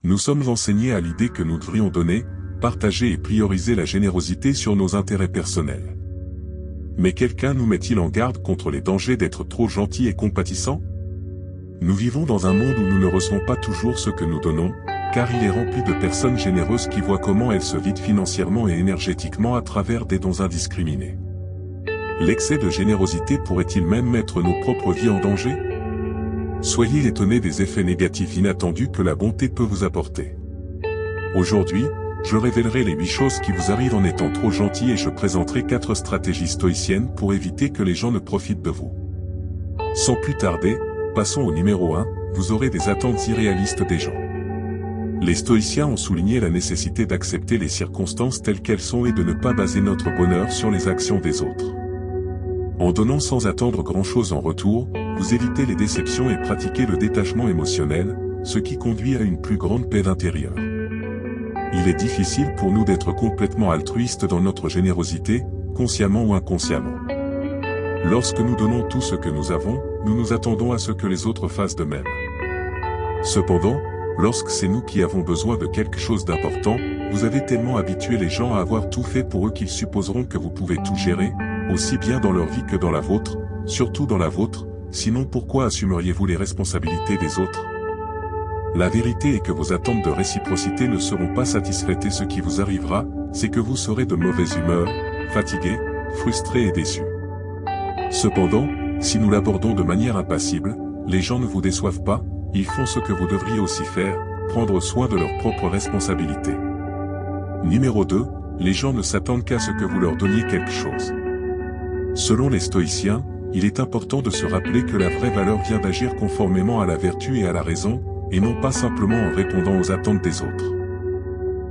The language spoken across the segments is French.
Nous sommes enseignés à l'idée que nous devrions donner, partager et prioriser la générosité sur nos intérêts personnels. Mais quelqu'un nous met-il en garde contre les dangers d'être trop gentils et compatissants? Nous vivons dans un monde où nous ne recevons pas toujours ce que nous donnons, car il est rempli de personnes généreuses qui voient comment elles se vident financièrement et énergétiquement à travers des dons indiscriminés. L'excès de générosité pourrait-il même mettre nos propres vies en danger? Soyez étonnés des effets négatifs inattendus que la bonté peut vous apporter. Aujourd'hui, je révélerai les 8 choses qui vous arrivent en étant trop gentil et je présenterai 4 stratégies stoïciennes pour éviter que les gens ne profitent de vous. Sans plus tarder, passons au numéro 1, vous aurez des attentes irréalistes des gens. Les stoïciens ont souligné la nécessité d'accepter les circonstances telles qu'elles sont et de ne pas baser notre bonheur sur les actions des autres. En donnant sans attendre grand-chose en retour, vous évitez les déceptions et pratiquez le détachement émotionnel, ce qui conduit à une plus grande paix intérieure. Il est difficile pour nous d'être complètement altruistes dans notre générosité, consciemment ou inconsciemment. Lorsque nous donnons tout ce que nous avons, nous nous attendons à ce que les autres fassent de même. Cependant, lorsque c'est nous qui avons besoin de quelque chose d'important, vous avez tellement habitué les gens à avoir tout fait pour eux qu'ils supposeront que vous pouvez tout gérer, aussi bien dans leur vie que dans la vôtre, surtout dans la vôtre, sinon pourquoi assumeriez-vous les responsabilités des autres? La vérité est que vos attentes de réciprocité ne seront pas satisfaites et ce qui vous arrivera, c'est que vous serez de mauvaise humeur, fatigué, frustré et déçu. Cependant, si nous l'abordons de manière impassible, les gens ne vous déçoivent pas, ils font ce que vous devriez aussi faire, prendre soin de leurs propres responsabilités. Numéro 2, les gens ne s'attendent qu'à ce que vous leur donniez quelque chose. Selon les stoïciens, il est important de se rappeler que la vraie valeur vient d'agir conformément à la vertu et à la raison, et non pas simplement en répondant aux attentes des autres.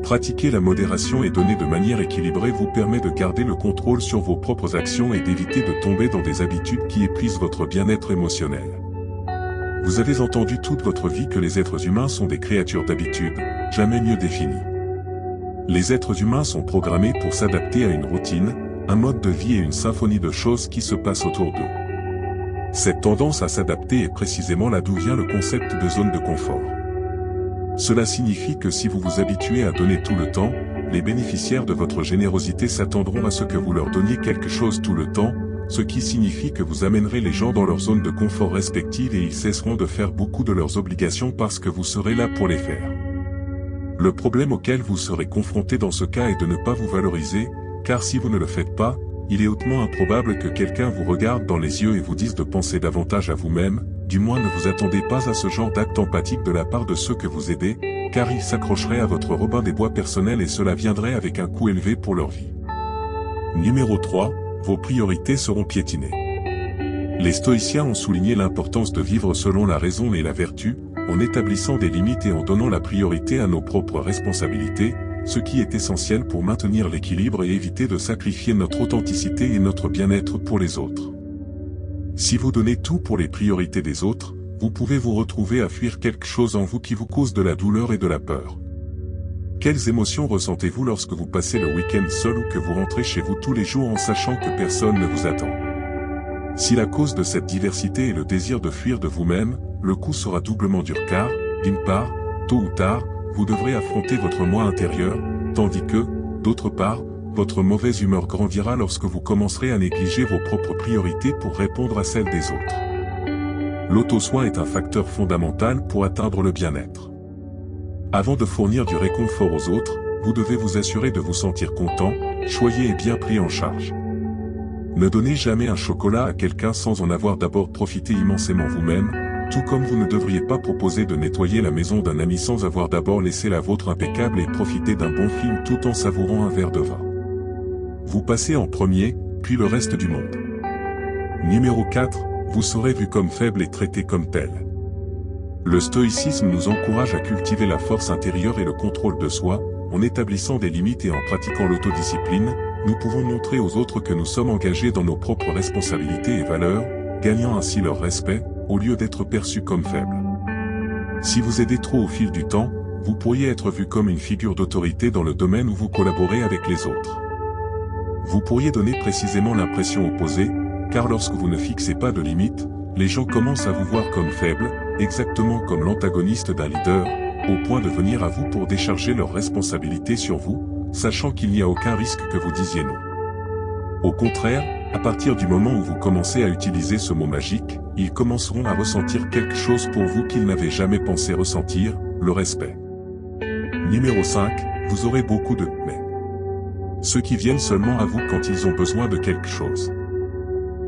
Pratiquer la modération et donner de manière équilibrée vous permet de garder le contrôle sur vos propres actions et d'éviter de tomber dans des habitudes qui épuisent votre bien-être émotionnel. Vous avez entendu toute votre vie que les êtres humains sont des créatures d'habitude, jamais mieux définies. Les êtres humains sont programmés pour s'adapter à une routine, un mode de vie et une symphonie de choses qui se passent autour d'eux. Cette tendance à s'adapter est précisément là d'où vient le concept de zone de confort. Cela signifie que si vous vous habituez à donner tout le temps, les bénéficiaires de votre générosité s'attendront à ce que vous leur donniez quelque chose tout le temps, ce qui signifie que vous amènerez les gens dans leur zone de confort respective et ils cesseront de faire beaucoup de leurs obligations parce que vous serez là pour les faire. Le problème auquel vous serez confronté dans ce cas est de ne pas vous valoriser, car si vous ne le faites pas, il est hautement improbable que quelqu'un vous regarde dans les yeux et vous dise de penser davantage à vous-même, du moins ne vous attendez pas à ce genre d'acte empathique de la part de ceux que vous aidez, car ils s'accrocheraient à votre Robin des Bois personnel et cela viendrait avec un coût élevé pour leur vie. Numéro 3, vos priorités seront piétinées. Les stoïciens ont souligné l'importance de vivre selon la raison et la vertu, en établissant des limites et en donnant la priorité à nos propres responsabilités, ce qui est essentiel pour maintenir l'équilibre et éviter de sacrifier notre authenticité et notre bien-être pour les autres. Si vous donnez tout pour les priorités des autres, vous pouvez vous retrouver à fuir quelque chose en vous qui vous cause de la douleur et de la peur. Quelles émotions ressentez-vous lorsque vous passez le week-end seul ou que vous rentrez chez vous tous les jours en sachant que personne ne vous attend? Si la cause de cette diversité est le désir de fuir de vous-même, le coup sera doublement dur car, d'une part, tôt ou tard, vous devrez affronter votre moi intérieur, tandis que, d'autre part, votre mauvaise humeur grandira lorsque vous commencerez à négliger vos propres priorités pour répondre à celles des autres. L'auto-soin est un facteur fondamental pour atteindre le bien-être. Avant de fournir du réconfort aux autres, vous devez vous assurer de vous sentir content, choyé et bien pris en charge. Ne donnez jamais un chocolat à quelqu'un sans en avoir d'abord profité immensément vous-même, tout comme vous ne devriez pas proposer de nettoyer la maison d'un ami sans avoir d'abord laissé la vôtre impeccable et profiter d'un bon film tout en savourant un verre de vin. Vous passez en premier, puis le reste du monde. Numéro 4, vous serez vu comme faible et traité comme tel. Le stoïcisme nous encourage à cultiver la force intérieure et le contrôle de soi, en établissant des limites et en pratiquant l'autodiscipline, nous pouvons montrer aux autres que nous sommes engagés dans nos propres responsabilités et valeurs, gagnant ainsi leur respect, au lieu d'être perçus comme faibles. Si vous aidez trop au fil du temps, vous pourriez être vu comme une figure d'autorité dans le domaine où vous collaborez avec les autres. Vous pourriez donner précisément l'impression opposée, car lorsque vous ne fixez pas de limites, les gens commencent à vous voir comme faible, exactement comme l'antagoniste d'un leader, au point de venir à vous pour décharger leurs responsabilités sur vous, sachant qu'il n'y a aucun risque que vous disiez non. Au contraire, à partir du moment où vous commencez à utiliser ce mot magique, ils commenceront à ressentir quelque chose pour vous qu'ils n'avaient jamais pensé ressentir, le respect. Numéro 5, vous aurez beaucoup de « mais ». Ceux qui viennent seulement à vous quand ils ont besoin de quelque chose.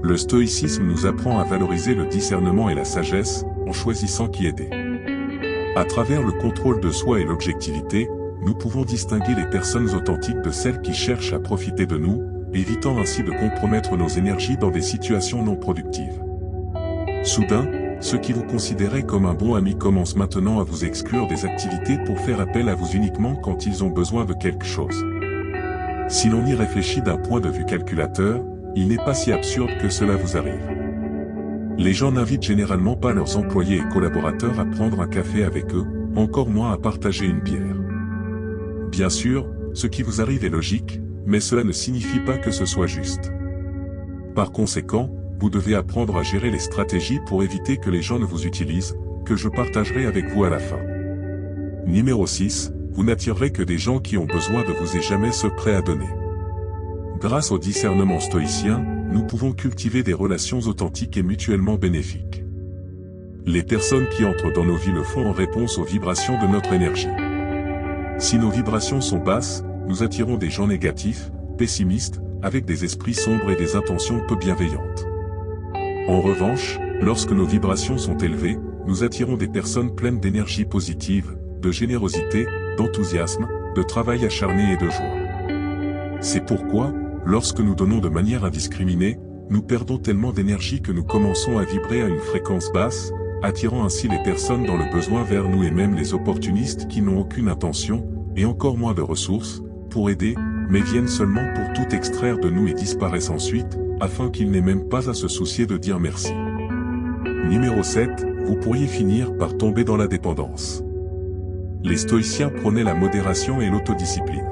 Le stoïcisme nous apprend à valoriser le discernement et la sagesse, en choisissant qui aider. À travers le contrôle de soi et l'objectivité, nous pouvons distinguer les personnes authentiques de celles qui cherchent à profiter de nous, évitant ainsi de compromettre nos énergies dans des situations non productives. Soudain, ceux qui vous considéraient comme un bon ami commencent maintenant à vous exclure des activités pour faire appel à vous uniquement quand ils ont besoin de quelque chose. Si l'on y réfléchit d'un point de vue calculateur, il n'est pas si absurde que cela vous arrive. Les gens n'invitent généralement pas leurs employés et collaborateurs à prendre un café avec eux, encore moins à partager une bière. Bien sûr, ce qui vous arrive est logique, mais cela ne signifie pas que ce soit juste. Par conséquent, vous devez apprendre à gérer les stratégies pour éviter que les gens ne vous utilisent, que je partagerai avec vous à la fin. Numéro 6, vous n'attirerez que des gens qui ont besoin de vous et jamais ceux prêts à donner. Grâce au discernement stoïcien, nous pouvons cultiver des relations authentiques et mutuellement bénéfiques. Les personnes qui entrent dans nos vies le font en réponse aux vibrations de notre énergie. Si nos vibrations sont basses, nous attirons des gens négatifs, pessimistes, avec des esprits sombres et des intentions peu bienveillantes. En revanche, lorsque nos vibrations sont élevées, nous attirons des personnes pleines d'énergie positive, de générosité, d'enthousiasme, de travail acharné et de joie. C'est pourquoi, lorsque nous donnons de manière indiscriminée, nous perdons tellement d'énergie que nous commençons à vibrer à une fréquence basse, attirant ainsi les personnes dans le besoin vers nous et même les opportunistes qui n'ont aucune intention, et encore moins de ressources, pour aider, mais viennent seulement pour tout extraire de nous et disparaissent ensuite, afin qu'ils n'aient même pas à se soucier de dire merci. Numéro 7, vous pourriez finir par tomber dans la dépendance. Les stoïciens prônaient la modération et l'autodiscipline.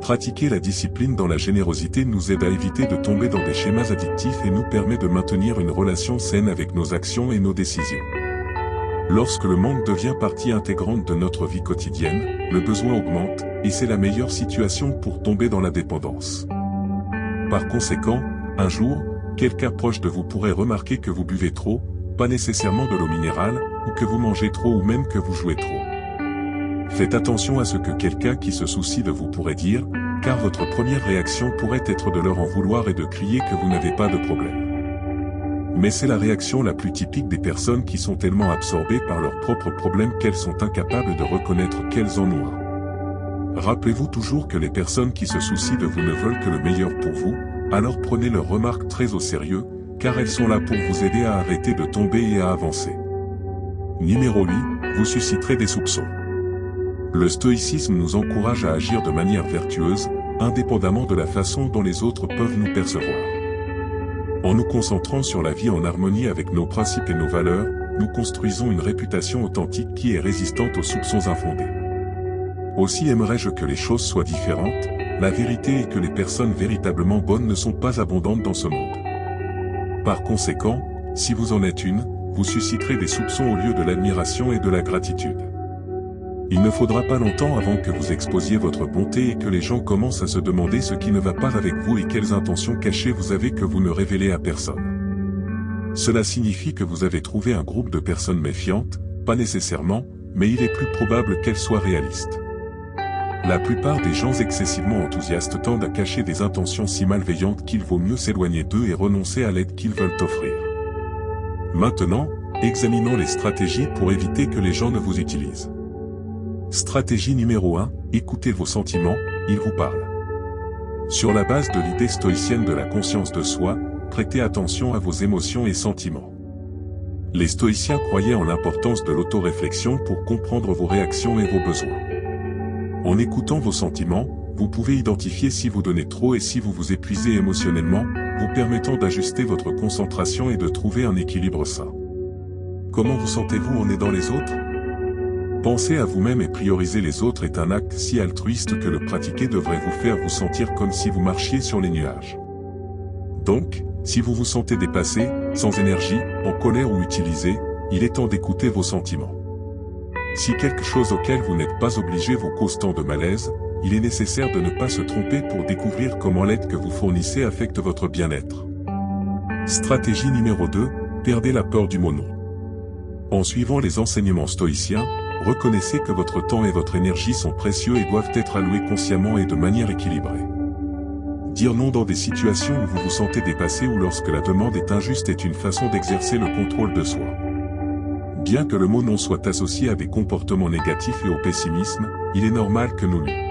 Pratiquer la discipline dans la générosité nous aide à éviter de tomber dans des schémas addictifs et nous permet de maintenir une relation saine avec nos actions et nos décisions. Lorsque le manque devient partie intégrante de notre vie quotidienne, le besoin augmente, et c'est la meilleure situation pour tomber dans la dépendance. Par conséquent, un jour, quelqu'un proche de vous pourrait remarquer que vous buvez trop, pas nécessairement de l'eau minérale, ou que vous mangez trop ou même que vous jouez trop. Faites attention à ce que quelqu'un qui se soucie de vous pourrait dire, car votre première réaction pourrait être de leur en vouloir et de crier que vous n'avez pas de problème. Mais c'est la réaction la plus typique des personnes qui sont tellement absorbées par leurs propres problèmes qu'elles sont incapables de reconnaître qu'elles en ont un. Rappelez-vous toujours que les personnes qui se soucient de vous ne veulent que le meilleur pour vous, alors prenez leurs remarques très au sérieux, car elles sont là pour vous aider à arrêter de tomber et à avancer. Numéro 8, vous susciterez des soupçons. Le stoïcisme nous encourage à agir de manière vertueuse, indépendamment de la façon dont les autres peuvent nous percevoir. En nous concentrant sur la vie en harmonie avec nos principes et nos valeurs, nous construisons une réputation authentique qui est résistante aux soupçons infondés. Aussi aimerais-je que les choses soient différentes, la vérité est que les personnes véritablement bonnes ne sont pas abondantes dans ce monde. Par conséquent, si vous en êtes une, vous susciterez des soupçons au lieu de l'admiration et de la gratitude. Il ne faudra pas longtemps avant que vous exposiez votre bonté et que les gens commencent à se demander ce qui ne va pas avec vous et quelles intentions cachées vous avez que vous ne révélez à personne. Cela signifie que vous avez trouvé un groupe de personnes méfiantes, pas nécessairement, mais il est plus probable qu'elles soient réalistes. La plupart des gens excessivement enthousiastes tendent à cacher des intentions si malveillantes qu'il vaut mieux s'éloigner d'eux et renoncer à l'aide qu'ils veulent offrir. Maintenant, examinons les stratégies pour éviter que les gens ne vous utilisent. Stratégie numéro 1, écoutez vos sentiments, ils vous parlent. Sur la base de l'idée stoïcienne de la conscience de soi, prêtez attention à vos émotions et sentiments. Les stoïciens croyaient en l'importance de l'autoréflexion pour comprendre vos réactions et vos besoins. En écoutant vos sentiments, vous pouvez identifier si vous donnez trop et si vous vous épuisez émotionnellement, vous permettant d'ajuster votre concentration et de trouver un équilibre sain. Comment vous sentez-vous en aidant les autres ? Penser à vous-même et prioriser les autres est un acte si altruiste que le pratiquer devrait vous faire vous sentir comme si vous marchiez sur les nuages. Donc, si vous vous sentez dépassé, sans énergie, en colère ou utilisé, il est temps d'écouter vos sentiments. Si quelque chose auquel vous n'êtes pas obligé vous cause tant de malaise, il est nécessaire de ne pas se tromper pour découvrir comment l'aide que vous fournissez affecte votre bien-être. Stratégie numéro 2, perdez la peur du mot non. En suivant les enseignements stoïciens, reconnaissez que votre temps et votre énergie sont précieux et doivent être alloués consciemment et de manière équilibrée. Dire non dans des situations où vous vous sentez dépassé ou lorsque la demande est injuste est une façon d'exercer le contrôle de soi. Bien que le mot non soit associé à des comportements négatifs et au pessimisme, il est normal que nous lui